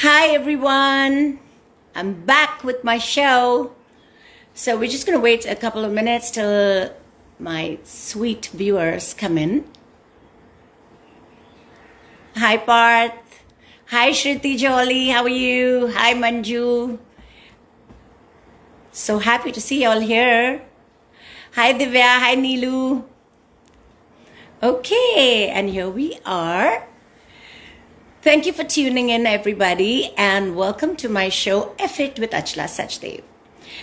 Hi everyone, I'm back with my show. So we're just going to wait a couple of minutes till my sweet viewers come in. Hi Parth. Hi Shriti Jolly, how are you? Hi Manju. So happy to see you all here. Hi Divya, hi Neelu. Okay, and here we are. Thank you for tuning in, everybody, and welcome to my show, EffIt with Achla Sachdev.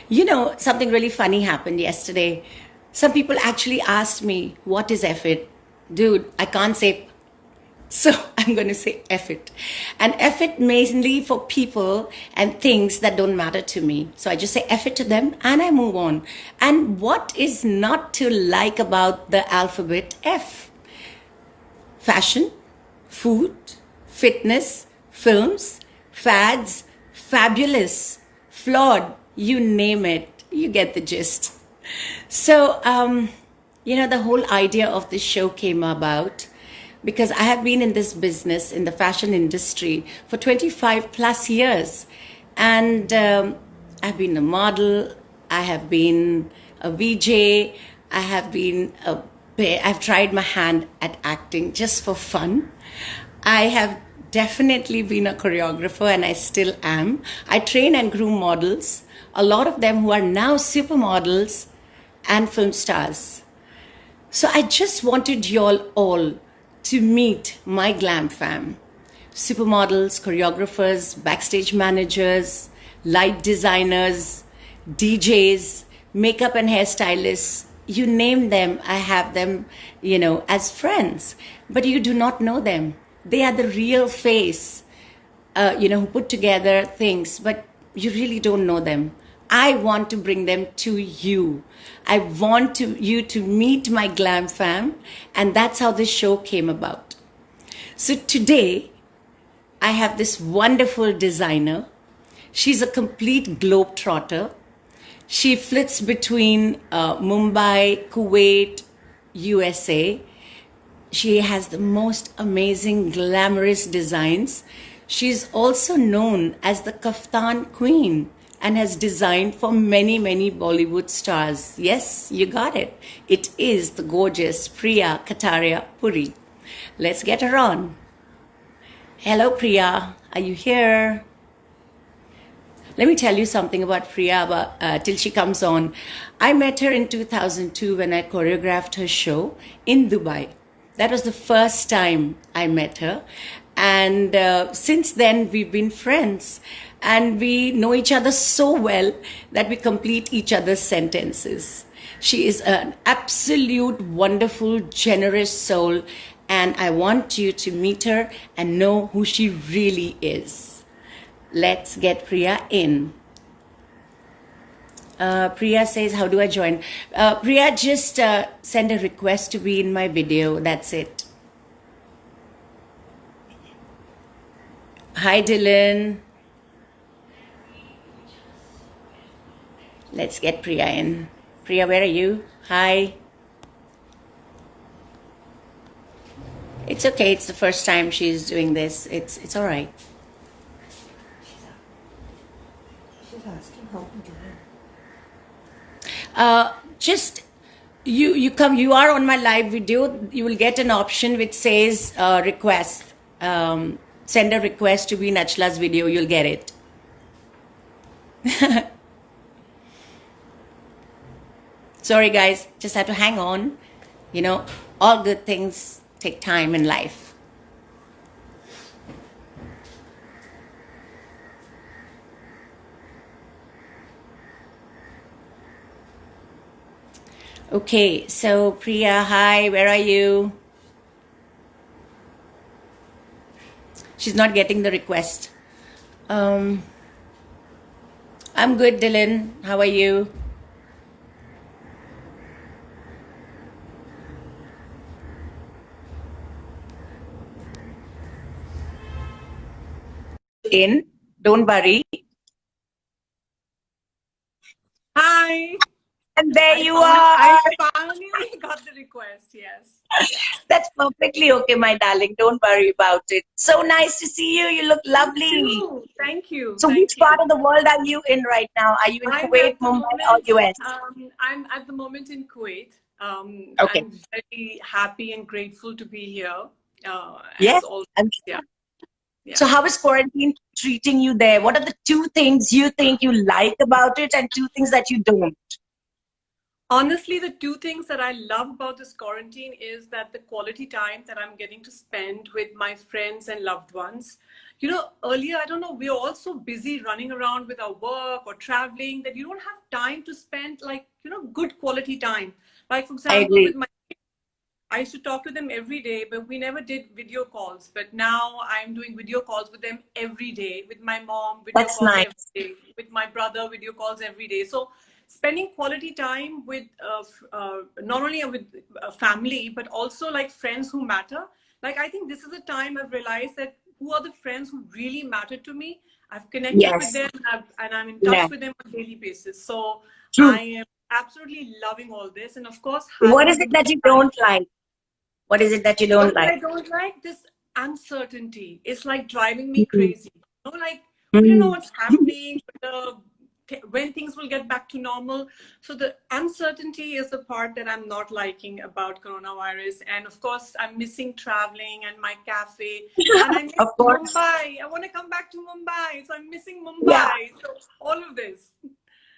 You know, something really funny happened yesterday. Some people actually asked me, what is EffIt? Dude, I can't say, so I'm going to say EffIt. And EffIt mainly for people and things that don't matter to me. So I just say EffIt to them and I move on. And what is not to like about the alphabet F? Fashion, food, fitness, films, fads, fabulous, flawed, you name it, you get the gist. So, the whole idea of this show came about because I have been in this business, in the fashion industry, for 25 plus years. And I've been a model, I have been a VJ, I've tried my hand at acting just for fun. I have definitely been a choreographer and I still am. I train and groom models, a lot of them who are now supermodels and film stars. So I just wanted y'all all to meet my glam fam. Supermodels, choreographers, backstage managers, light designers, DJs, makeup and hairstylists. You name them, I have them, as friends. But you do not know them. They are the real face, who put together things, but you really don't know them. I want to bring them to you. I want you to meet my glam fam, and that's how this show came about. So today, I have this wonderful designer. She's a complete globetrotter. She flits between Mumbai, Kuwait, USA. She has the most amazing, glamorous designs. She's also known as the Kaftan Queen and has designed for many, many Bollywood stars. Yes, you got it. It is the gorgeous Pria Kataria Puri. Let's get her on. Hello, Priya. Are you here? Let me tell you something about Priya till she comes on. I met her in 2002 when I choreographed her show in Dubai. That was the first time I met her. And since then, we've been friends. And we know each other so well that we complete each other's sentences. She is an absolute, wonderful, generous soul. And I want you to meet her and know who she really is. Let's get Priya in. Priya says, how do I join? Priya, just send a request to be in my video. That's it. Hi, Dylan. Let's get Priya in. Priya, where are you? Hi. It's okay. It's the first time she's doing this. It's all right. She's asking how to do it. Just you are on my live video. You will get an option which says request. Send a request to be in Achla's video. You'll get it. Sorry guys, just had to hang on. All good things take time in life. Okay, so Priya, hi, where are you? She's not getting the request. I'm good, Dylan. How are you? In, don't worry. Hi. And there I you found, I are. finally got the request. Yes. Yes. That's perfectly okay, my darling. Don't worry about it. So nice to see you. You look You lovely. too. Thank you. So which Thank part you. of the world are you in right now? Are you in I'm Kuwait, at the Mumbai, or moment, US? I'm at the moment in Kuwait. Okay. I'm very happy and grateful to be here. Yeah. As always, I'm yeah, sure. yeah. So how is quarantine treating you there? What are the two things you think you like about it and two things that you don't? Honestly, the two things that I love about this quarantine is that the quality time that I'm getting to spend with my friends and loved ones. You know, earlier, I don't know, we are all so busy running around with our work or traveling that you don't have time to spend like, good quality time. Like, for I example, agree. with my I used to talk to them every day, but we never did video calls. But now I'm doing video calls with them every day. With my mom, video That's calls every nice. day. With my brother, video calls every day. So spending quality time with not only with family, but also like friends who matter. Like I think this is a time I've realized that who are the friends who really matter to me. I've connected with Yes. them and I'm in Yeah. touch with them on a daily basis. So I True. am absolutely loving all this. And of course, What having is it limited that you time. don't like? What is it that you What don't I like? don't like, this uncertainty. It's like driving me Mhm. crazy. Like we don't know Mm. what's happening, when things will get back to normal. So the uncertainty is the part that I'm not liking about coronavirus. And of course, I'm missing traveling and my cafe. And I miss Of course. Mumbai. I want to come back to Mumbai. So I'm missing Yeah, Mumbai. So all of this.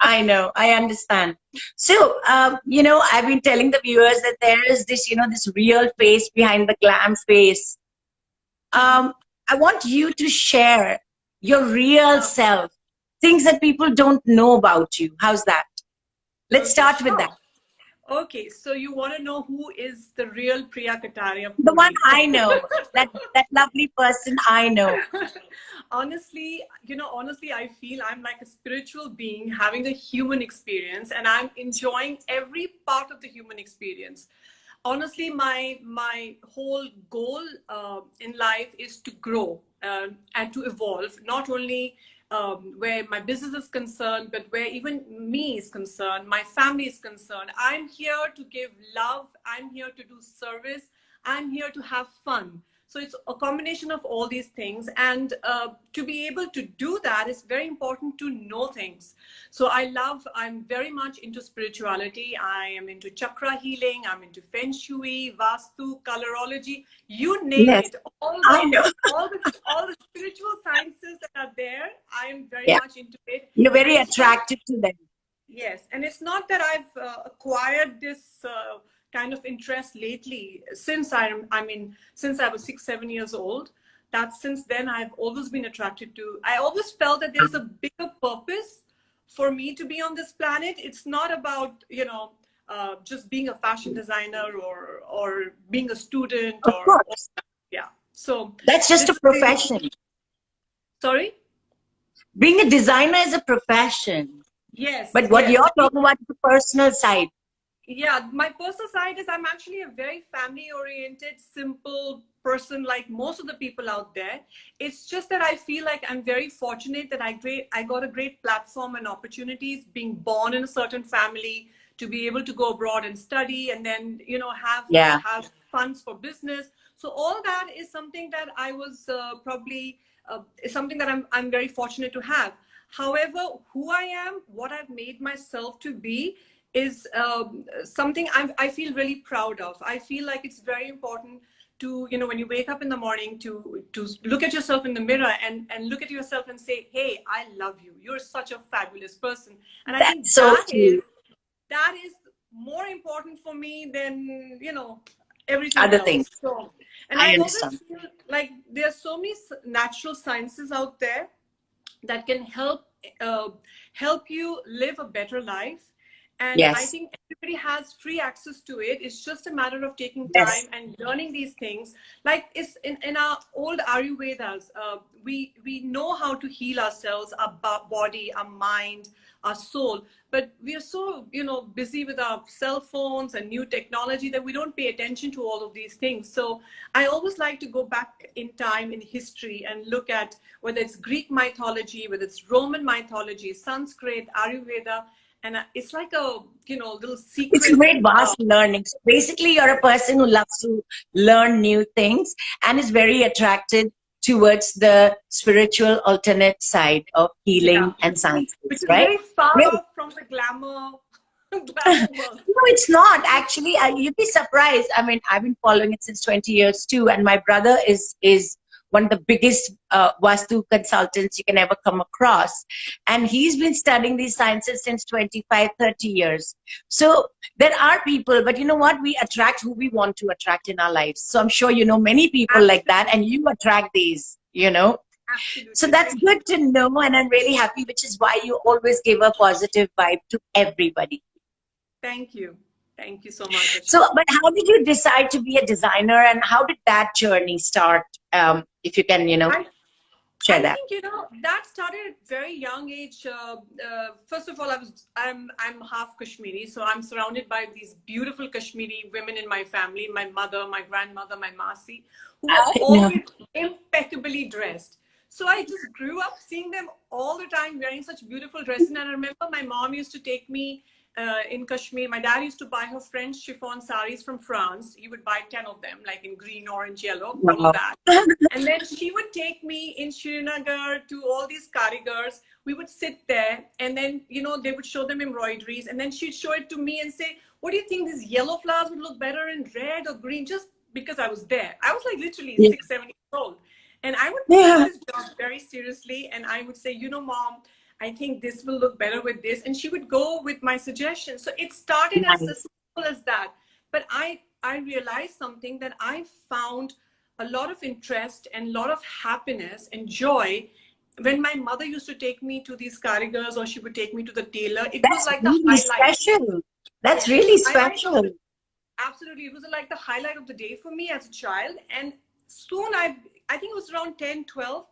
I know. I understand. So, I've been telling the viewers that there is this, this real face behind the glam face. Um, I want you to share your real Uh, self, things that people don't know about you. How's that? Let's okay, start with that. sure. Okay, so you want to know who is the real Priya Kataria The for one me? I know, that lovely person I know. Honestly, I feel I'm like a spiritual being having a human experience, and I'm enjoying every part of the human experience. Honestly, my whole goal in life is to grow and to evolve, not only where my business is concerned, but where even me is concerned, my family is concerned. I'm here to give love. I'm here to do service. I'm here to have fun. So it's a combination of all these things. And to be able to do that, it's very important to know things. So I'm very much into spirituality. I am into chakra healing. I'm into feng shui, vastu, colorology, you name Yes, it. All I the, know. all the spiritual sciences that are there, I am very Yeah, much into it. you're very And it's not attracted to them. Yes, and it's not that I've acquired this kind of interest lately. Since I was 6, 7 years old. That since then I've always been attracted to. I always felt that there's a bigger purpose for me to be on this planet. It's not about just being a fashion designer or being a student Of or course. yeah. So That's just this a is profession. sorry. Being a designer is a profession. Yes, But what yes. you're talking about is the personal side. Yeah, my personal side is I'm actually a very family oriented, simple person like most of the people out there. It's just that I feel like I'm very fortunate that I got a great platform and opportunities being born in a certain family to be able to go abroad and study and then, Yeah. have funds for business. So all that is something that I was probably is something that I'm very fortunate to have. However, who I am, what I've made myself to be is something I feel really proud of. I feel like it's very important to, when you wake up in the morning, to look at yourself in the mirror and look at yourself and say, hey, I love you. You're such a fabulous person. And I think That's so sweet. that is more important for me than, everything Other things. else. So, and I I always understand. feel like there are so many natural sciences out there that can uh, help you live a better life. And I Yes. think everybody has free access to it. It's just a matter of taking time Yes. and learning these things. Like it's in our old Ayurvedas, we know how to heal ourselves, our body, our mind, our soul. But we are so busy with our cell phones and new technology that we don't pay attention to all of these things. So I always like to go back in time in history and look at whether it's Greek mythology, whether it's Roman mythology, Sanskrit, Ayurveda, And it's like a, little It's a secret. great vast learning. So basically, you're a person who loves to learn new things and is very attracted towards the spiritual alternate side of Yeah, healing and which sciences, is right? very far Great. off from the glamour, glamour world. No, it's not actually. You'd be surprised. I mean, I've been following it since 20 years too, and my brother is one of the biggest Vastu consultants you can ever come across, and he's been studying these sciences since 25, 30 years. So there are people, but you know what? We attract who we want to attract in our lives. So I'm sure you know many people like that, Absolutely, and you attract these. You know. So absolutely. that's good to know, and I'm really happy, which is why you always give a positive vibe to everybody. Thank you. Thank you so much, So, Achla. but how did you decide to be a designer, and how did that journey start? If you can, I share I that. think that started at very young age. First of all, I'm half Kashmiri, so I'm surrounded by these beautiful Kashmiri women in my family. My mother, my grandmother, my masi, who were I know. always impeccably dressed. So I just grew up seeing them all the time wearing such beautiful dresses. And I remember my mom used to take me in Kashmir. My dad used to buy her French chiffon saris from France. He would buy 10 of them, like in green, orange, yellow, all of Wow. that. And then she would take me in Srinagar to all these karigars. We would sit there, and then, they would show them embroideries. And then she'd show it to me and say, what do you think, these yellow flowers would look better in red or green? Just because I was there. I was like literally Yeah. 6, 7 years old. And I would take Yeah. this job very seriously. And I would say, mom, I think this will look better with this. And she would go with my suggestions. So it started as Nice. simple as that. But I realized something, that I found a lot of interest and a lot of happiness and joy when my mother used to take me to these karigars, or she would take me to the tailor. It was That's like the really highlight. special. That's Yes, the really highlight of special. the, absolutely. It was like the highlight of the day for me as a child. And soon I think it was around 10, 12,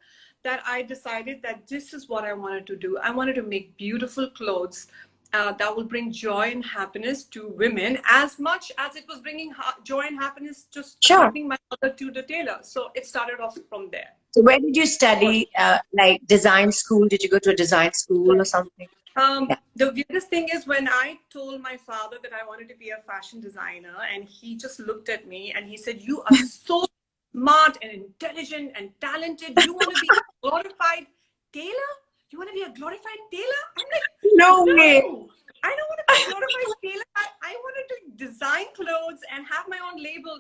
that I decided that this is what I wanted to do. I wanted to make beautiful clothes that will bring joy and happiness to women, as much as it was bringing joy and happiness just Sure. accompanying my mother to the tailor. So it started off from there. So, where did you study? Like design school? Did you go to a design school or Yes. something? Yeah. The weirdest thing is, when I told my father that I wanted to be a fashion designer, and he just looked at me and he said, you are so smart and intelligent and talented. You want to be a glorified tailor? You want to be a glorified tailor? I'm like, No way. no, I don't want to be a glorified tailor. I wanted to design clothes and have my own label.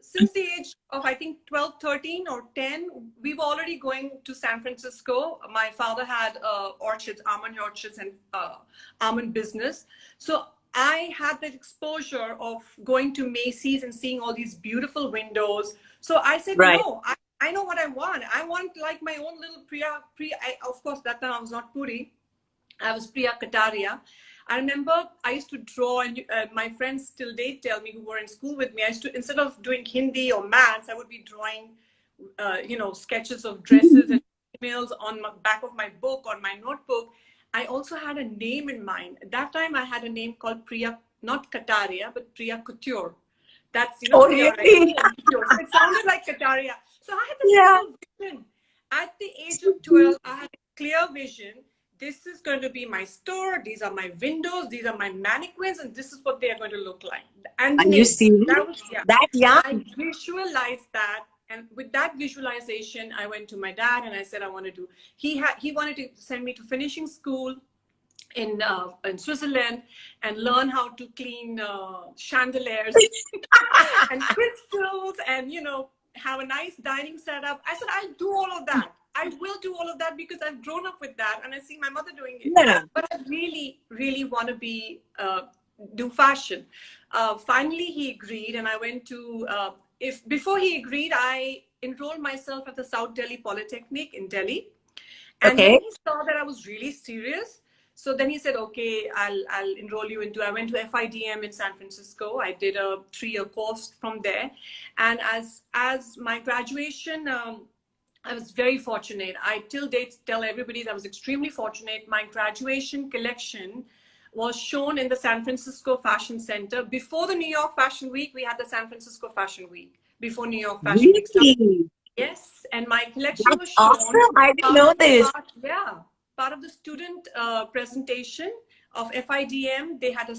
Since the age of, I think, 12, 13 or 10, we were already going to San Francisco. My father had orchards, almond orchards, and almond business. So I had that exposure of going to Macy's and seeing all these beautiful windows. So I said, Right. no, I know what I want. I want like my own little of course, that time I was not Puri. I was Pria Kataria. I remember I used to draw, and my friends till date tell me, who were in school with me, I used to, instead of doing Hindi or maths, I would be drawing, sketches of dresses and emails on the back of my book, on my notebook. I also had a name in mind. At that time, I had a name called Priya, not Kataria, but Priya Couture. That's, Oh, Priya, right? really? Couture. So it sounded like Kataria. So I had this Yeah. little vision. At the age of 12, I had a clear vision. This is going to be my store. These are my windows. These are my mannequins, and this is what they are going to look like. And the Are you name. serious? That was, yeah. That young? I visualized that, and with that visualization, I went to my dad and I said I wanted to. He wanted to send me to finishing school in Switzerland and learn how to clean chandeliers and crystals, and have a nice dining setup. I said, I'll do all of that. I will do all of that because I've grown up with that and I see my mother doing it. Yeah. But I really, really want to be do fashion. Finally, he agreed, and I went to. Before he agreed, I enrolled myself at the South Delhi Polytechnic in Delhi, and Okay. then he saw that I was really serious. So then he said, okay, I'll enroll you into, I went to FIDM in San Francisco. I did a 3-year course from there. And as my graduation, I was very fortunate. I till date tell everybody that I was extremely fortunate. My graduation collection was shown in the San Francisco Fashion Center. Before the New York Fashion Week, we had the San Francisco Fashion Week, before New York Fashion Week started. Really? Yes, and my collection was That's shown. awesome. I didn't know this. Part of the student presentation of FIDM, they had a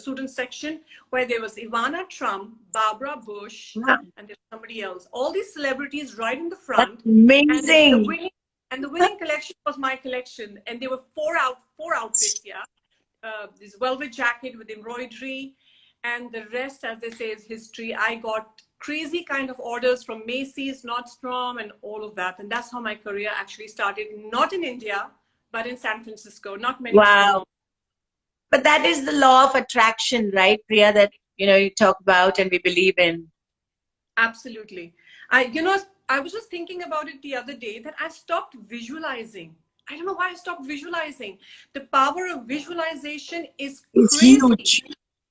student section where there was Ivana Trump, Barbara Bush, Wow. and there's somebody else. All these celebrities right in the That's front. amazing. And the winning collection was my collection. And there were four outfits here. This velvet jacket with embroidery. And the rest, as they say, is history. I got crazy kind of orders from Macy's, Nordstrom, and all of that. And that's how my career actually started, not in India, but in San Francisco. Not many people Wow. know. But that is the law of attraction, right, Priya, that, you talk about and we believe in. Absolutely. I was just thinking about it the other day that I stopped visualizing. I don't know why I stopped visualizing. The power of visualization is It's crazy. huge.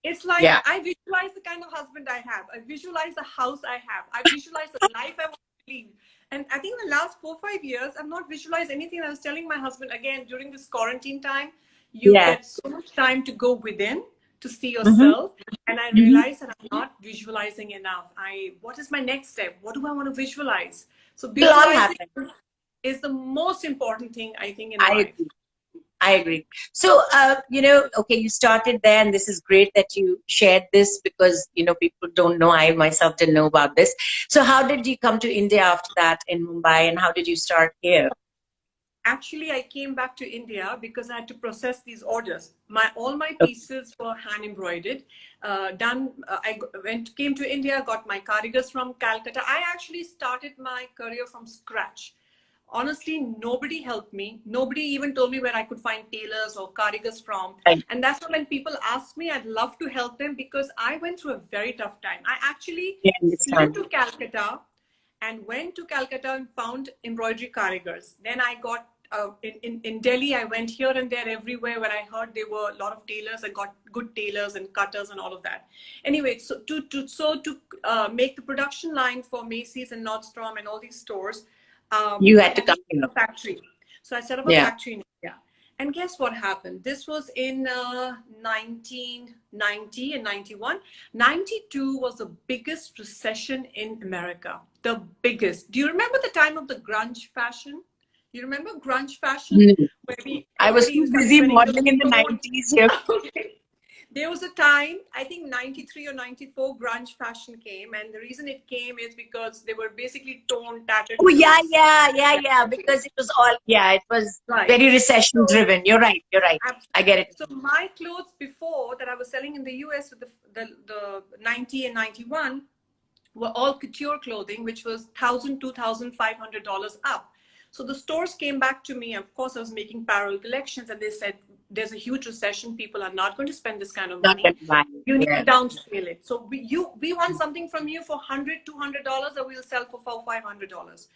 It's like I visualize the kind of husband I have. I visualize the house I have. I visualize the life I want to lead. And I think in the last 4 or 5 years, I've not visualized anything. I was telling my husband, again, during this quarantine time, you get so much time to go within to see yourself. And I realized that I'm not visualizing enough. What is my next step? What do I want to visualize? So visualizing is the most important thing, I think, in life. I agree. So, okay, you started there, and this is great that you shared this because, people don't know. I myself didn't know about this. So how did you come to India after that in Mumbai, and how did you start here? Actually, I came back to India because I had to process these orders. All my pieces were hand embroidered, done. Came to India, got my karigars from Calcutta. I actually started my career from scratch. Honestly, nobody helped me. Nobody even told me where I could find tailors or karigars from. And that's why when people ask me, I'd love to help them because I went through a very tough time. I actually flew to Calcutta and went to Calcutta and found embroidery karigars. Then I got in Delhi, I went here and there everywhere where I heard there were a lot of tailors. I got good tailors and cutters and all of that. Anyway, so to make the production line for Macy's and Nordstrom and all these stores, you had to come to a factory. So I set up a factory in India. And guess what happened? This was in 1990 and 91. 92 was the biggest recession in America. The biggest. Do you remember the time of the grunge fashion? You remember grunge fashion? Where I was too busy modeling in the 90s here. There was a time, I think 93 or 94, grunge fashion came. And the reason it came is because they were basically torn, tattered. Oh, yeah. Because it was it was very recession driven. You're right. Absolutely. I get it. So my clothes before that I was selling in the US with the 90 and 91 were all couture clothing, which was $1,000, $2,500 up. So the stores came back to me. Of course, I was making parallel collections and they said, there's a huge recession. People are not going to spend this kind of money. You need to downscale it. So we want something from you for $100, $200, or we'll sell for $500.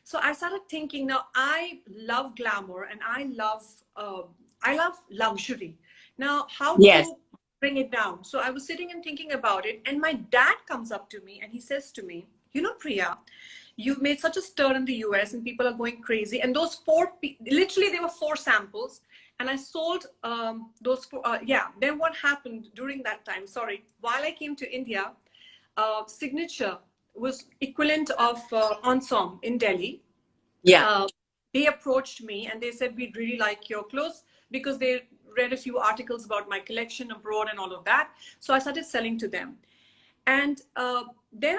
So I started thinking, now I love glamour and I love luxury. Now, how do you bring it down? So I was sitting and thinking about it, and my dad comes up to me and he says to me, Priya, you've made such a stir in the US and people are going crazy. And those literally there were 4 samples. And I sold those 4. Then what happened during that time? Sorry. While I came to India, Signature was equivalent of Ensemble in Delhi. They approached me and they said, we'd really like your clothes because they read a few articles about my collection abroad and all of that. So I started selling to them. And then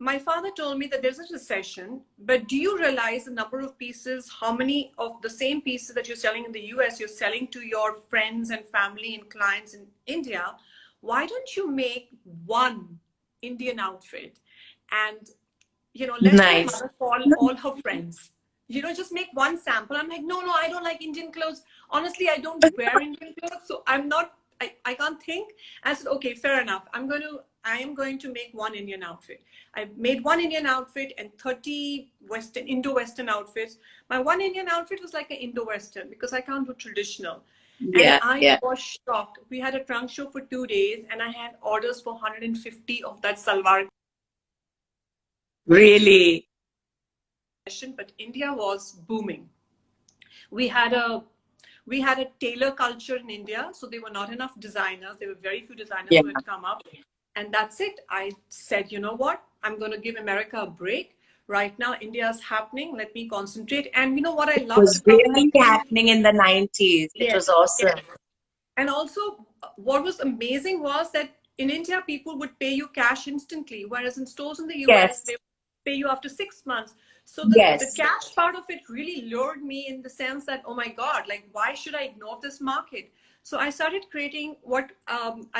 my father told me that there's a recession, but do you realize the number of pieces, how many of the same pieces that you're selling in the US, you're selling to your friends and family and clients in India? Why don't you make one Indian outfit and, let my mother call all her friends? Just make one sample. I'm like, no, I don't like Indian clothes. Honestly, I don't wear Indian clothes, so I can't think. I said, okay, fair enough. I am going to make one Indian outfit. I made one Indian outfit and 30 Indo-Western outfits. My one Indian outfit was like an Indo-Western because I can't do traditional. And I was shocked. We had a trunk show for 2 days and I had orders for 150 of that salwar. Really? But India was booming. We had a tailor culture in India, so there were not enough designers. There were very few designers who had come up. And that's it. I said, you know what? I'm going to give America a break. Right now, India's happening. Let me concentrate. And you know what I loved? It was really happening in the 90s. It was awesome. And also, what was amazing was that in India, people would pay you cash instantly, whereas in stores in the US, Yes. they would pay you after 6 months. So the Yes. cash part of it really lured me in the sense that, oh my God, like, why should I ignore this market? So I started creating what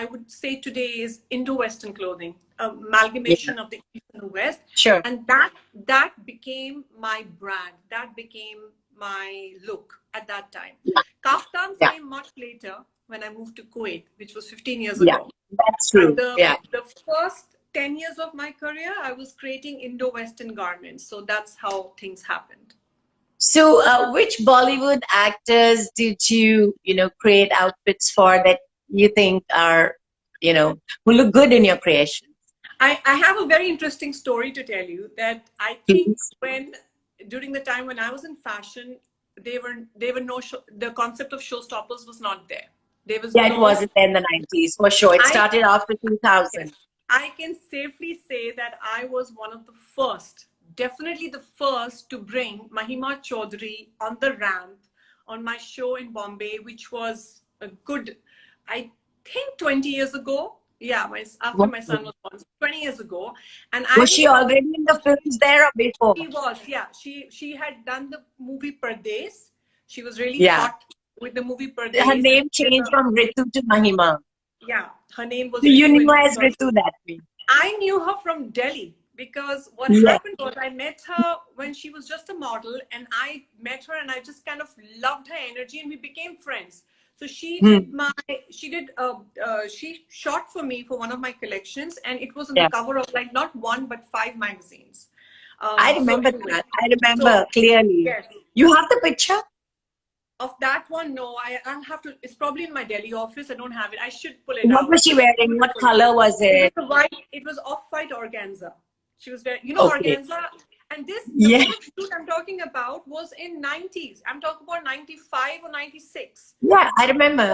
I would say today is Indo-Western clothing, amalgamation of the East and the West. Sure. And that became my brand. That became my look at that time. Yeah. Kaftans Yeah. came much later when I moved to Kuwait, which was 15 years Yeah. ago. That's And true. Yeah. the first 10 years of my career, I was creating Indo-Western garments. So that's how things happened. So, which Bollywood actors did you, create outfits for that you think are, who look good in your creation? I have a very interesting story to tell you that I think Please. during the time when I was in fashion, the concept of showstoppers was not there. There was Yeah, it no, wasn't in the 90s for sure. It I, started after yes, 2000. I can safely say that I was one of the first, definitely the first to bring Mahima Chaudhary on the ramp on my show in Bombay, which was a good, I think 20 years ago. Yeah, after my son was born, 20 years ago. And I Was was she already in the films there or before? She was, yeah. She had done the movie Pardes. She was really Yeah. hot with the movie Her Pardes. name changed from Ritu to Mahima. Yeah, her name was So you Ritu in knew as first. Ritu that way. I knew her from Delhi because what Yeah. happened was I met her when she was just a model, and I met her and I just kind of loved her energy, and we became friends. So she shot for me for one of my collections, and it was on the Yeah. cover of like not one but 5 magazines. I So remember anyway, that. I remember so clearly. yes. You have the picture? Of that one, no, I'll have to. It's probably in my Delhi office. I don't have it. I should pull it What out. was she wearing? What color was It was it? a white. It was off-white organza. She was wearing, Okay. organza. And the Yeah. photo shoot I'm talking about was in 90s. I'm talking about 95 or 96. Yeah, I remember.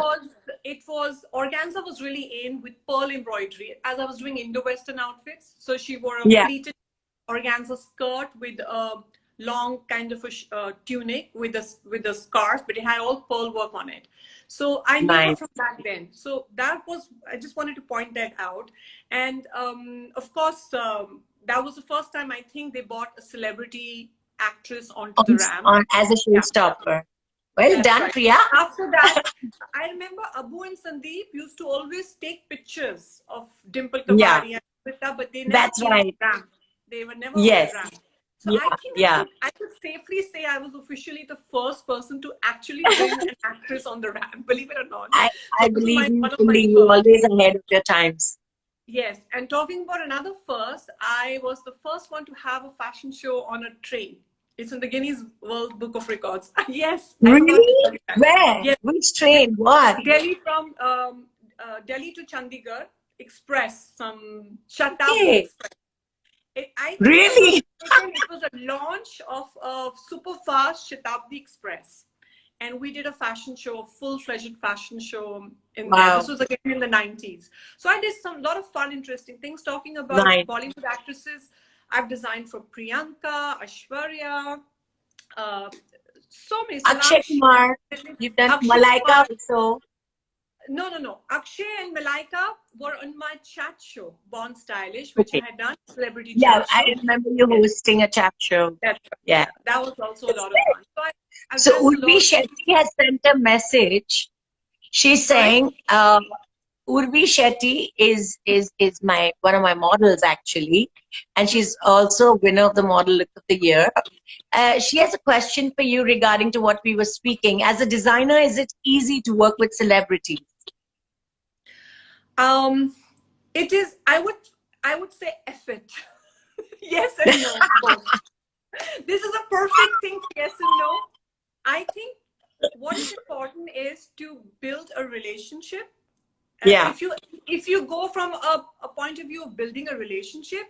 It was organza was really in with pearl embroidery as I was doing Indo-Western outfits. So she wore a Yeah. pleated organza skirt with a long kind of a tunic with a scarf, but it had all pearl work on it. So I knew her Nice. from back then. So I just wanted to point that out. And of course, that was the first time I think they bought a celebrity actress onto the ramp. As a showstopper. Well That's done, right. Priya. After that, I remember Abu and Sandeep used to always take pictures of Dimple Yeah, Kabari and Vita, but they never that's came on right. the ramp. They were never on Yes. the ramp. So Yeah, I think yeah. I could safely say I was officially the first person to actually bring an actress on the ramp, believe it or not. I So this is believe you one of my fully. You're first. always ahead of your times. Yes, and talking about another first, I was the first one to have a fashion show on a train. It's in the Guinness World Book of Records. Yes, I forgot to tell Really? you that. Where? Yes, Which train? What? Delhi from Delhi to Chandigarh Express, some Shatabdi Okay. Express. I think Really? it was a launch of a super fast Shatabdi Express, and we did a fashion show, a full-fledged fashion show in there. Wow. This was again in the 90s. So I did lot of fun, interesting things. Talking about Nice. Bollywood actresses, I've designed for Priyanka, Aishwarya, so many. Akshay Sonakshi, Kumar. You've done Akshay Malaika Kumar. also. No. Akshay and Malaika were on my chat show, Born Stylish, which Okay. I had done, celebrity Yeah, chat I show. remember you Yes, hosting a chat show. that's right. Yeah. That was also a lot of fun. So I've So dressed a Urvi lot. Shetty has sent a message. She's Sorry? saying, Urvi Shetty is one of my models actually, and she's also winner of the Model Look of the Year. She has a question for you regarding to what we were speaking. As a designer, is it easy to work with celebrities? It is. I would say EffIt. Yes and no. Both. This is a perfect thing for yes and no. I think what is important is to build a relationship. Yeah. If you go from a point of view of building a relationship,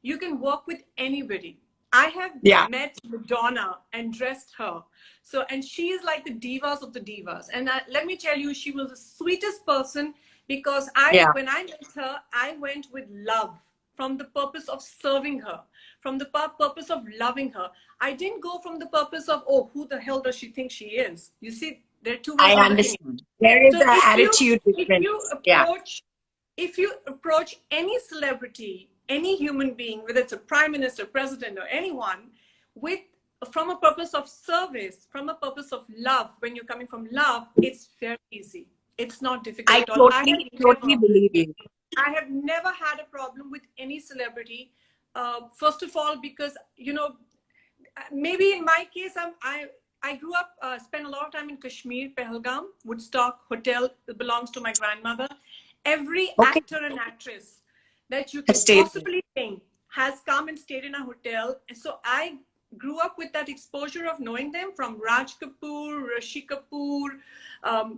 you can work with anybody. I have met Madonna and dressed her. So, and she is like the divas of the divas. And let me tell you, she was the sweetest person because when I met her, I went with love from the purpose of serving her, from the purpose of loving her. I didn't go from the purpose of, oh, who the hell does she think she is? You see, There are two I ways of looking at it. understand. There is So an attitude difference. Yeah. if you approach any celebrity, any human being, whether it's a prime minister, president, or anyone, with from a purpose of service, from a purpose of love, when you're coming from love, it's very easy. It's not difficult I at all. totally believe you. I have never had a problem with any celebrity. First of all, because maybe in my case, I grew up, spent a lot of time in Kashmir, Pahalgam, Woodstock Hotel. It belongs to my grandmother. Every actor and actress that you can possibly think has come and stayed in a hotel. And so I grew up with that exposure of knowing them, from Raj Kapoor, Rishi Kapoor,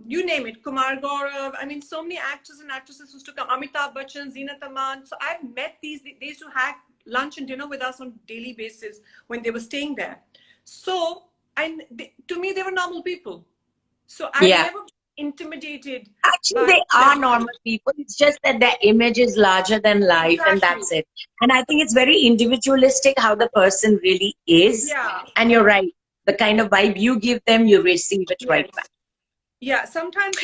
you name it, Kumar Gaurav. I mean, so many actors and actresses used to come, Amitabh Bachchan, Zeenat Aman. So I've met these, they used to have lunch and dinner with us on a daily basis when they were staying there. So, to me, they were normal people. So I've never been intimidated. Actually, they are normal people. It's just that their image is larger than life, and that's it. And I think it's very individualistic how the person really is. Yeah. And you're right. The kind of vibe you give them, you receive it right back. Yeah. Sometimes,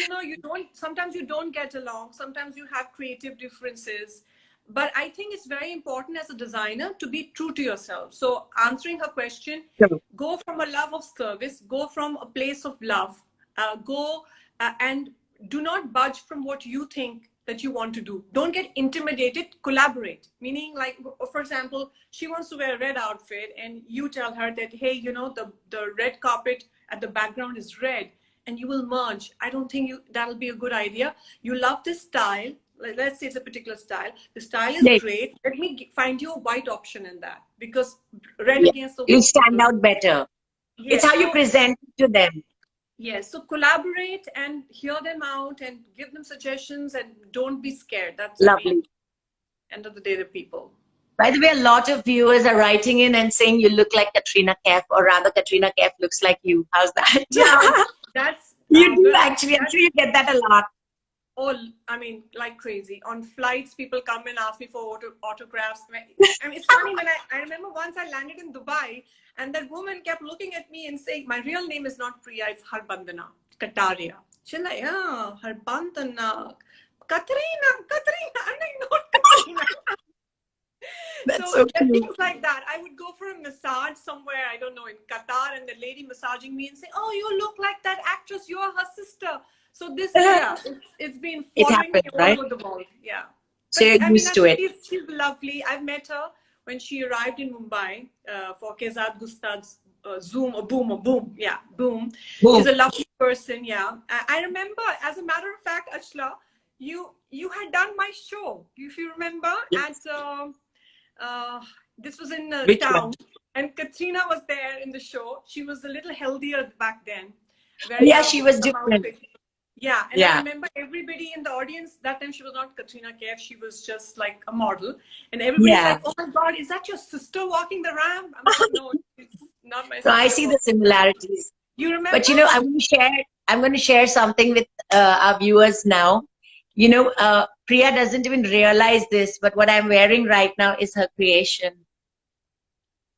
sometimes you don't get along. Sometimes you have creative differences. But I think it's very important as a designer to be true to yourself. So answering her question, go from a love of service, go from a place of love, and do not budge from what you think that you want to do. Don't get intimidated, collaborate. Meaning, like, for example, she wants to wear a red outfit and you tell her that, hey, the red carpet at the background is red, and you will merge. I don't think that'll be a good idea. You love this style. Let's say it's a particular style. The style is great. Let me find you a white option in that, because red against the white, you stand out better. It's how you present it to them. Yes. So collaborate and hear them out and give them suggestions, and don't be scared. That's lovely. End of the day, the people. By the way, a lot of viewers are writing in and saying you look like Katrina Kaif, or rather Katrina Kaif looks like you. How's that? Yeah, that's you do actually. I'm sure you get that a lot. Oh, I mean, like crazy. On flights, people come and ask me for autographs. I mean, it's funny when I remember once I landed in Dubai, and that woman kept looking at me and saying, my real name is not Priya, it's Harbandana Kataria. She's like, yeah, Harbandana. Katrina. I'm like, not Katrina. That's so cute. Things like that. I would go for a massage somewhere, I don't know, in Qatar, and the lady massaging me and say, oh, you look like that actress, you're her sister. So this, it's been following me all over the world. Yeah. So you're used to it. She's lovely. I've met her when she arrived in Mumbai for Kezad Gustad's Zoom or Boom. Yeah, Boom. She's a lovely person. Yeah. I remember, as a matter of fact, Achla, you had done my show, if you remember, at this was in town, and Katrina was there in the show. She was a little healthier back then. She was different. Yeah, and I remember everybody in the audience that time. She was not Katrina Kaif; she was just like a model, and everybody's like, "Oh my God, is that your sister walking the ramp?" I'm like, "No, it's not my sister." So I see the similarities. You remember? But I'm going to share something with our viewers now. Priya doesn't even realize this, but what I'm wearing right now is her creation.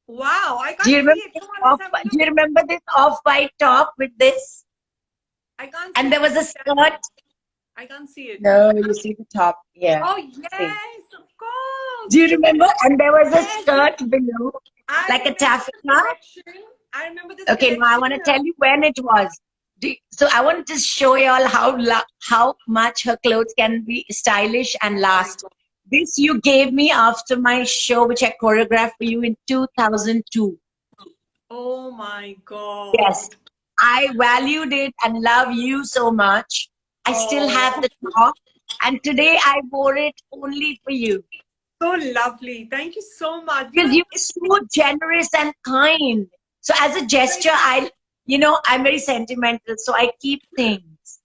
Wow, I can't see it. Do you remember this off-white top with this? I can't see and there was a skirt. I can't see it. No, you see the top. Yeah. Oh, yes, of course. Do you remember? And there was a skirt below, like a taffeta. I remember this. Okay, now I want to tell you when it was. So I want to just show you all how much her clothes can be stylish and last. This you gave me after my show, which I choreographed for you in 2002. Oh my God. Yes. I valued it and love you so much. I still have the top, and today I wore it only for you. So lovely. Thank you so much. Because you're so generous and kind. So as a gesture, I'm very sentimental, so I keep things.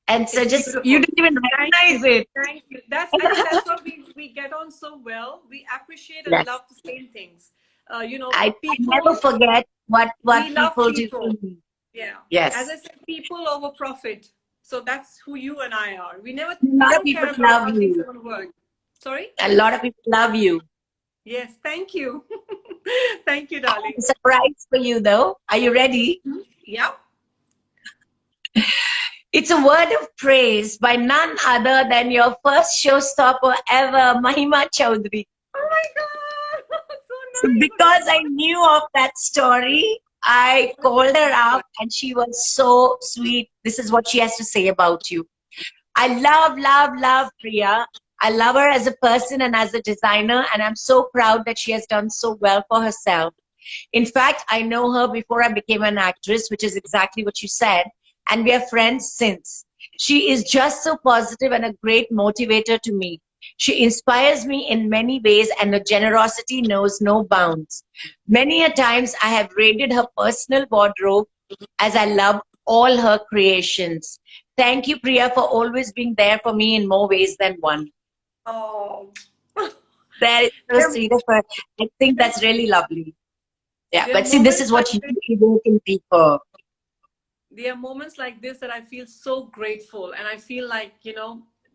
And so you didn't even recognize it. Thank you. I think that's what we get on so well. We appreciate and love the same things. I never forget what people do for me. Yeah. Yes. As I said, people over profit. So that's who you and I are. We never. A lot of people love you. Sorry. A lot of people love you. Yes. Thank you. Thank you, darling. I have a surprise for you, though. Are you ready? Yeah. It's a word of praise by none other than your first showstopper ever, Mahima Chaudhary. Oh my God! So So nice. because I knew of that story, I called her up and she was so sweet. This is what she has to say about you. I love Priya. I love her as a person and as a designer, and I'm so proud that she has done so well for herself. In fact, I know her before I became an actress, which is exactly what you said, and we are friends since. She is just so positive and a great motivator to me. She inspires me in many ways, and her generosity knows no bounds. Many a times I have raided her personal wardrobe as I love all her creations. Thank you, Priya, for always being there for me in more ways than one. Oh. That is so There, sweet of her. I think that's really lovely. Yeah, there are but see, this moments is like what you this. do in people. There are moments like this that I feel so grateful, and I feel like,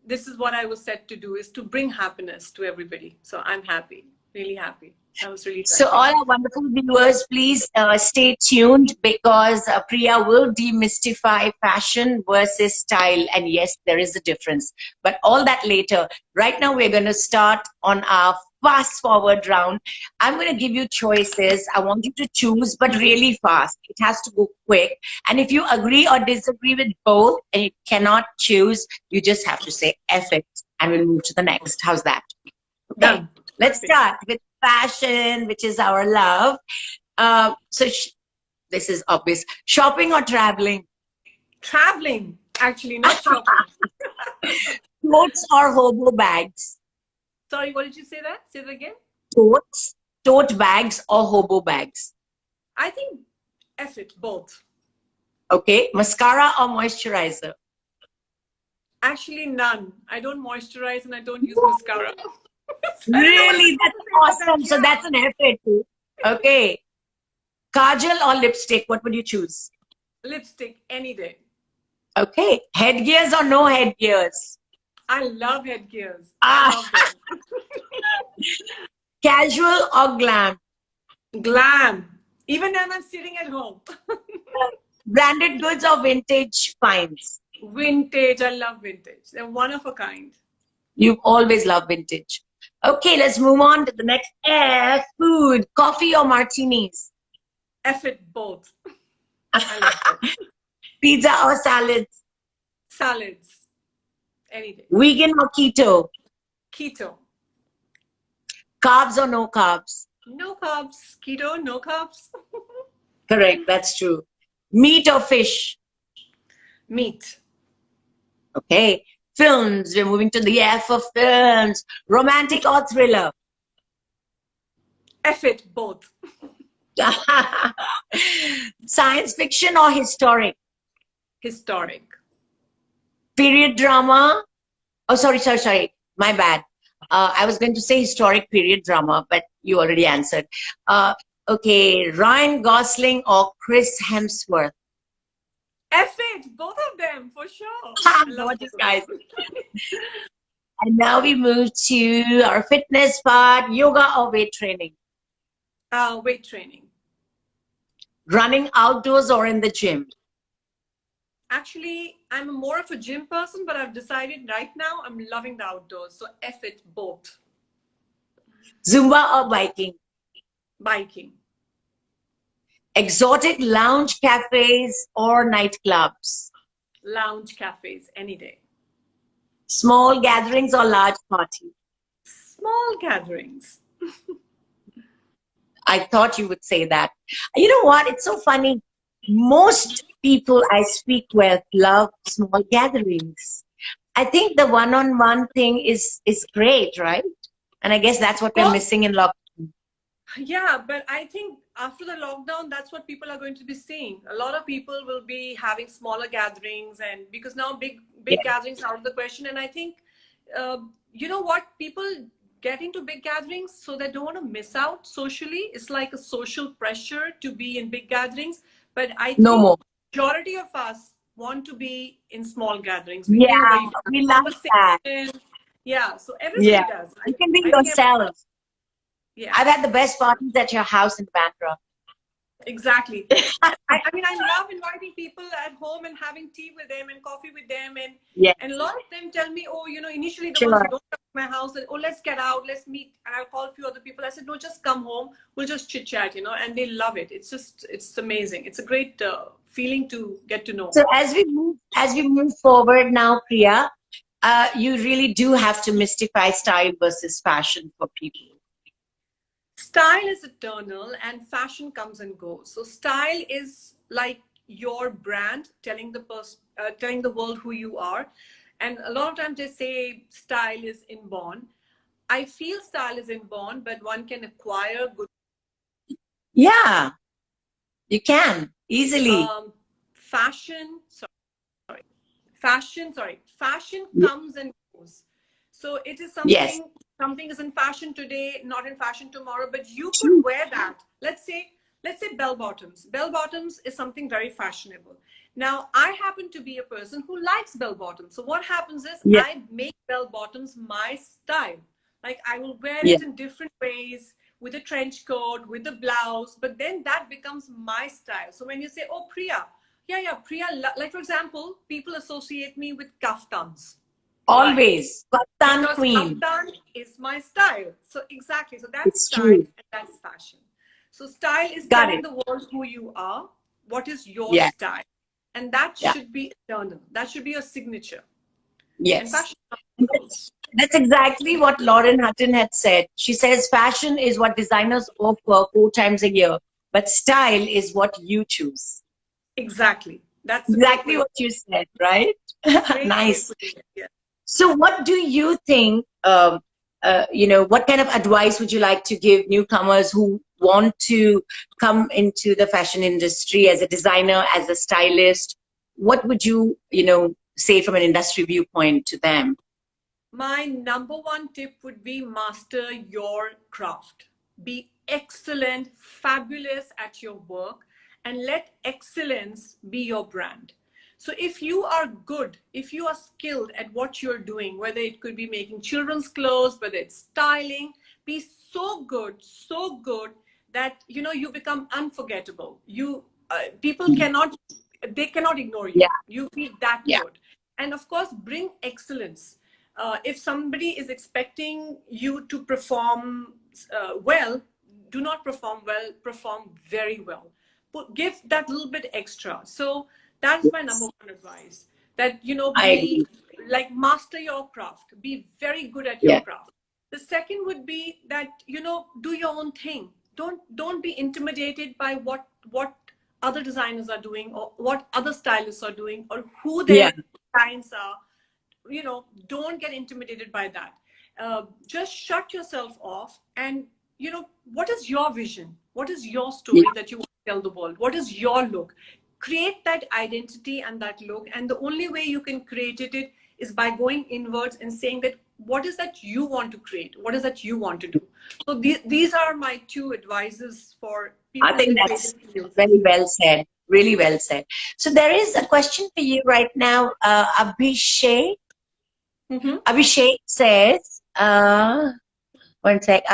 this is what I was set to do, is to bring happiness to everybody. So I'm happy, really happy. That was really So all touching. our wonderful viewers, please stay tuned because Priya will demystify fashion versus style. And yes, there is a difference, but all that later. Right now, we're going to start on our fast forward round. I'm going to give you choices. I want you to choose, but really fast. It has to go quick. And if you agree or disagree with both and you cannot choose, you just have to say F it and we'll move to the next. How's that? Okay, Done. let's Perfect. start with fashion, which is our love. This is obvious. Shopping or traveling? Traveling, actually, not shopping. Totes or hobo bags? Sorry, what did you say that? Say that again. Totes, tote bags or hobo bags? I think EffIt, both. Okay, mascara or moisturizer? Actually, none. I don't moisturize and I don't use mascara. I don't know what Really? I'm That's supposed to say about awesome. that. So that's an effort too. Okay. Kajal or lipstick? What would you choose? Lipstick any day. Okay. Headgears or no headgears? I love headgears. I Ah, love them. casual or glam? Glam. Even when I'm sitting at home. Branded goods or vintage finds? Vintage. I love vintage. They're one of a kind. You've always loved vintage. Okay, let's move on to the next F. Food. Coffee or martinis? EffIt, both. I love them. Pizza or salads? Salads. Any day. Vegan or keto? Keto. Carbs or no carbs? No carbs. Keto, no carbs. Correct, that's true. Meat or fish? Meat. Okay. Films. We're moving to the F of films. Romantic or thriller? EffIt, both. Science fiction or historic? Historic. Period drama? Oh, sorry. My bad. I was going to say historic period drama, but you already answered. Okay, Ryan Gosling or Chris Hemsworth? EffIt, both of them, for sure. I love Gorgeous both of guys. them. And now we move to our fitness part, yoga or weight training? Weight training. Running outdoors or in the gym? Actually, I'm more of a gym person, but I've decided right now I'm loving the outdoors. So EffIt, both. Zumba or biking? Biking. Exotic lounge cafes or nightclubs? Lounge cafes, any day. Small gatherings or large parties? Small gatherings. I thought you would say that. You know what? It's so funny. Most people I speak with love small gatherings. I think the one-on-one thing is great, right? And I guess that's what we're Well, missing in lockdown. yeah, but I think after the lockdown, that's what people are going to be seeing. A lot of people will be having smaller gatherings, and because now big Yeah. gatherings are out of the question. And I think, you know what, people get into big gatherings so they don't want to miss out socially. It's like a social pressure to be in big gatherings. But I No think more. majority of us want to be in small gatherings. We Yeah, think where you have we love that. conversation. Yeah, so everybody Yeah. does. You can be I think yourself. yeah. I've had the best parties at your house in Bandra. Exactly. I mean, I love inviting people at home and having tea with them and coffee with them. Yes, And a lot of them tell me, oh, you know, initially the ones who sure. don't come to my house, and, oh, let's get out, let's meet. And I'll call a few other people. I said, no, just come home. We'll just chit chat, you know, and they love it. It's amazing. It's a great feeling to get to know. So as we move forward now, Priya, you really do have to mystify style versus fashion for people. Style is eternal and fashion comes and goes. So style is like your brand telling telling the world who you are. And a lot of times they say style is inborn. I feel style is inborn, but one can acquire good. Yeah, you can easily. Fashion. Fashion Y- comes and goes. So it is Yes, something is in fashion today, not in fashion tomorrow, but you could true. wear that. Let's say bell bottoms. Bell bottoms is something very fashionable. Now I happen to be a person who likes bell bottoms. So what happens is Yeah, I make bell bottoms my style. Like I will wear yeah, it in different ways with a trench coat, with a blouse, but then that becomes my style. So when you say, oh, Priya, yeah, Priya, like for example, people associate me with kaftans. Why? always. Kaftan Because Queen. kaftan is my style. So exactly. So that's It's style true. and that's fashion. So style is Got telling it. the world who you are, what is your Yeah, style. And that yeah, should be eternal. That should be your signature. And yes. fashion And goes. that's exactly what Lauren Hutton had said. She says fashion is what designers offer 4 times a year, but style is what you choose. Exactly. That's a great Exactly way. what you said, right? Great way Nice. to put it. Yeah. So, what do you think? What kind of advice would you like to give newcomers who want to come into the fashion industry as a designer, as a stylist? What would say from an industry viewpoint to them? My number one tip would be master your craft. Be excellent, fabulous at your work, and let excellence be your brand. So, if you are good, if you are skilled at what you're doing, whether it could be making children's clothes, whether it's styling, be so good that you become unforgettable. People Mm. cannot ignore Yeah, you. You be that yeah, good, and of course, bring excellence. If somebody is expecting you to perform well, do not perform well, perform very well. Give that little bit extra. So that's my number yes, one advice. That, I be agree. like, master your craft, be very good at your Yeah, craft. The second would be that, do your own thing. Don't be intimidated by what other designers are doing, or what other stylists are doing, or who yeah, their clients are. Don't get intimidated by that. Just shut yourself off, and what is your vision, what is your yeah. story that you want to tell the world, what is your look. Create that identity and that look, and the only way you can create it is by going inwards and saying that what is that you want to create, what is that you want to do. So these are my two advices for I people in think the creative that's field. very well said. Really well said. So there is a question for you right now, Abhishek. Mm-hmm. Abhishek says, one sec.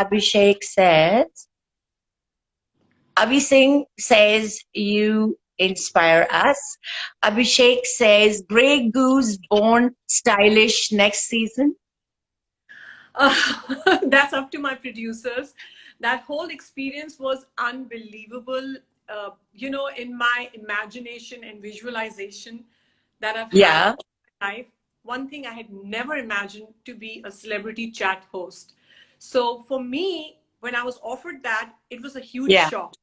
Abhi says, you inspire us. Abhishek says, Grey Goose born stylish next season. That's up to my producers. That whole experience was unbelievable. In my imagination and visualization that I've had Yeah, all my life, one thing I had never imagined to be a celebrity chat host. So for me, when I was offered that, it was a huge yeah, shock.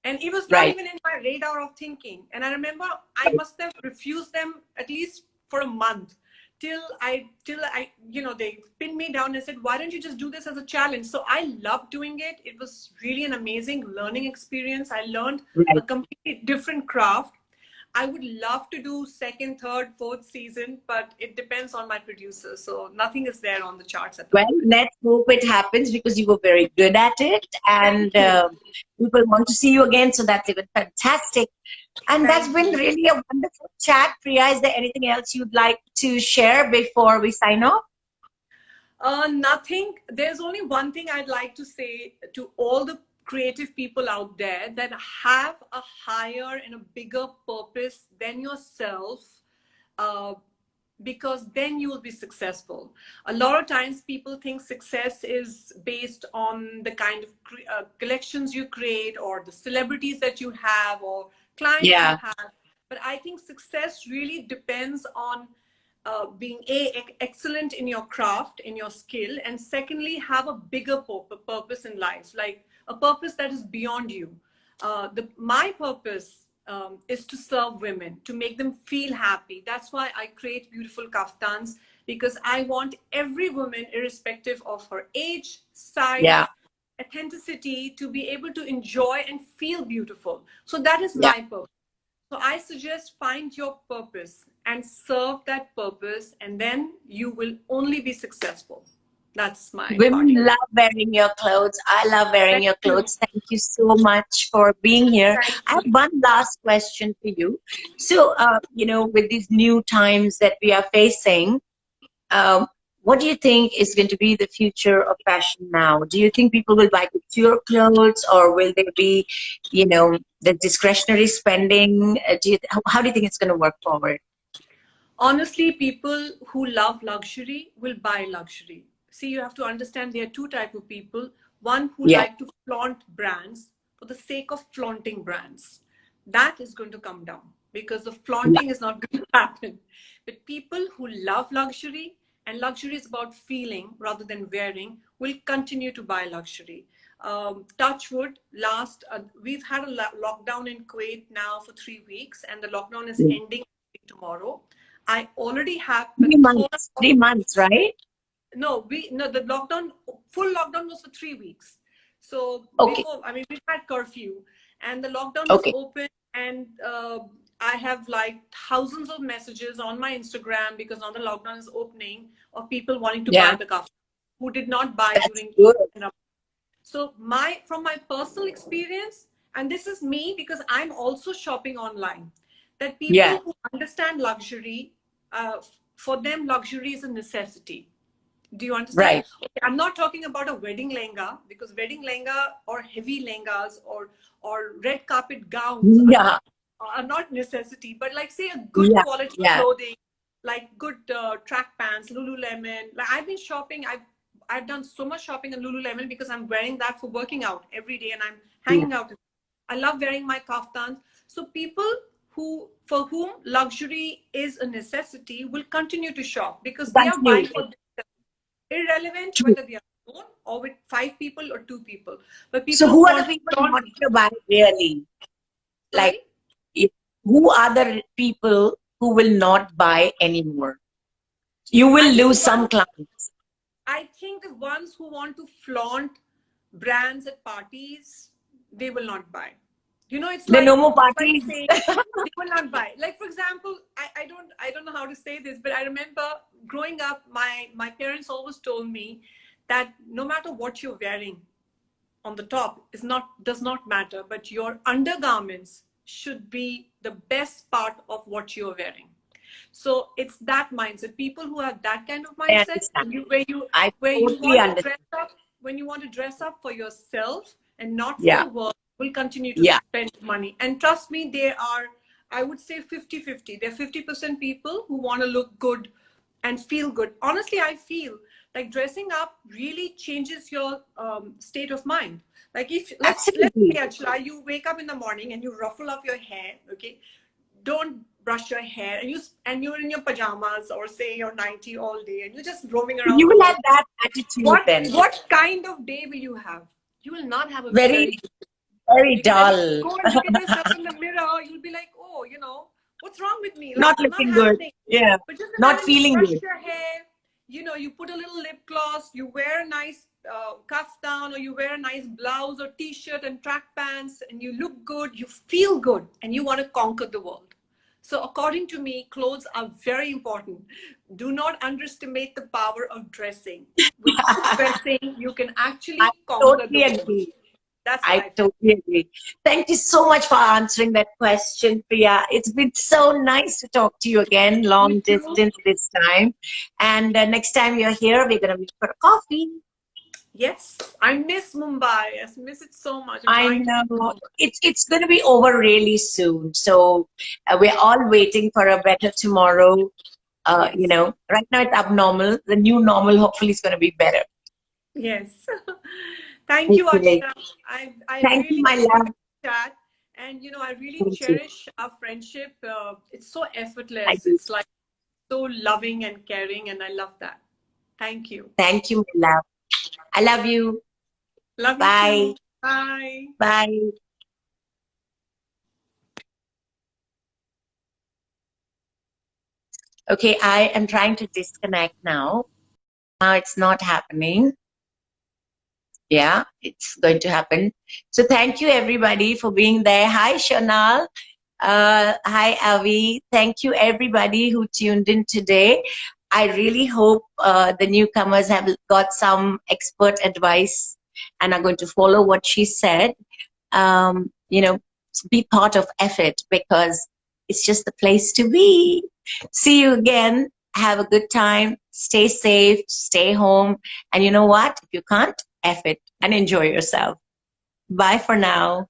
And it was not right. even in my radar of thinking. And I remember I must have refused them at least for a month, till I they pinned me down and said, why don't you just do this as a challenge? So I loved doing it. It was really an amazing learning experience. I learned a Right. completely different craft. I would love to do second, third, fourth season, but it depends on my producer. So nothing is there on the charts at the Well, moment. let's hope it happens because you were very good at it, Thank and you. people want to see you again. So that's even fantastic. And that's Thank been you. really a wonderful chat. Priya, is there anything else you'd like to share before we sign off? Nothing. There's only one thing I'd like to say to all the creative people out there that have a higher and a bigger purpose than yourself, because then you will be successful. A lot of times people think success is based on the kind of collections you create, or the celebrities that you have, or clients you have. But I think success really depends on being excellent in your craft, in your skill, and secondly, have a bigger purpose in life, like a purpose that is beyond you. My purpose is to serve women, to make them feel happy. That's why I create beautiful kaftans, because I want every woman, irrespective of her age, size, authenticity, to be able to enjoy and feel beautiful. So that is my purpose. So I suggest find your purpose and serve that purpose, and then you will only be successful. That's my Women party. love wearing your clothes. I love wearing your clothes. Thank you so much for being here. I have one last question for you. So, you know, with these new times that we are facing, what do you think is going to be the future of fashion now? Do you think people will buy couture clothes, or will there be, you know, the discretionary spending? How do you think it's going to work forward? Honestly, people who love luxury will buy luxury. See, you have to understand there are two types of people. One who like to flaunt brands for the sake of flaunting brands. That is going to come down, because the flaunting is not going to happen. But people who love luxury, and luxury is about feeling rather than wearing, will continue to buy luxury. Touch wood, we've had a lockdown in Kuwait now for 3 weeks, and the lockdown is ending tomorrow. I already have 3 months, right? No, the full lockdown was for 3 weeks. So before, I mean, we had curfew, and the lockdown was open, and I have like thousands of messages on my Instagram, because now the lockdown is opening, of people wanting to buy the kaftan who did not buy during. So from my personal experience, and this is me because I'm also shopping online, that people who understand luxury, for them luxury is a necessity. Do you understand? Right. Okay, I'm not talking about a wedding lehenga, because wedding lehenga or heavy lehengas or red carpet gowns are not necessity. But like, say, a good quality clothing, like good track pants, Lululemon. Like, I've been shopping. I've done so much shopping in Lululemon, because I'm wearing that for working out every day, and I'm hanging out. I love wearing my kaftans. So people for whom luxury is a necessity will continue to shop, because they are buying for themselves. Irrelevant whether they are alone or with 5 people or 2 people. But people who are the people not to buy really? Like, who are the people who will not buy anymore? You will lose some clients. I think the ones who want to flaunt brands at parties, they will not buy. You know, it's like, no more parties. Like saying, they will not buy. Like, for example, I don't know how to say this, but I remember growing up, my parents always told me that no matter what you're wearing on the top does not matter, but your undergarments should be the best part of what you're wearing. So it's that mindset. People who have that kind of mindset, when you want to dress up for yourself and not for the world, will continue to spend money. And trust me, I would say 50-50. There are 50% people who want to look good and feel good. Honestly, I feel like dressing up really changes your state of mind. Like, if let's say, Achla, you wake up in the morning and you ruffle up your hair, okay? Don't brush your hair, and you're in your pajamas, or say your nightie all day, and you're just roaming around. You will have that attitude then. What kind of day will you have? You will not have a very dull. Go and look at yourself in the mirror. You'll be like, oh, you know, what's wrong with me? Like, not looking good. Yeah. But just not feeling you brush good. your hair, you know, you put a little lip gloss, you wear a nice kaftan, or you wear a nice blouse or t-shirt and track pants, and you look good, you feel good, and you want to conquer the world. So according to me, clothes are very important. Do not underestimate the power of dressing. With dressing, you can actually conquer the world. Agree. That's I totally agree. Thank you so much for answering that question, Priya. It's been so nice to talk to you again, long distance this time. And next time you're here, we're going to meet for a coffee. Yes, I miss Mumbai. I miss it so much. I'm I trying to know go. it's going to be over really soon. So we're all waiting for a better tomorrow. You Yes, know, right now it's abnormal. The new normal hopefully is going to be better. yes. Thank you, Okay. Achla. I Thank you, really my enjoyed love. the chat, and I really Thank you. cherish our friendship. It's so I effortless. do. It's like so loving and caring, and I love that. Thank you. Thank you, my love. I love you. Love you Bye. too. Bye. Bye. Okay, I am trying to disconnect now. Now it's not happening. Yeah, it's going to happen. So thank you everybody for being there. Hi, Shanal. Hi, Avi. Thank you everybody who tuned in today. I really hope the newcomers have got some expert advice and are going to follow what she said. You know, be part of EffIt because it's just the place to be. See you again. Have a good time. Stay safe. Stay home. And you know what? If you can't, EffIt and enjoy yourself. Bye for now.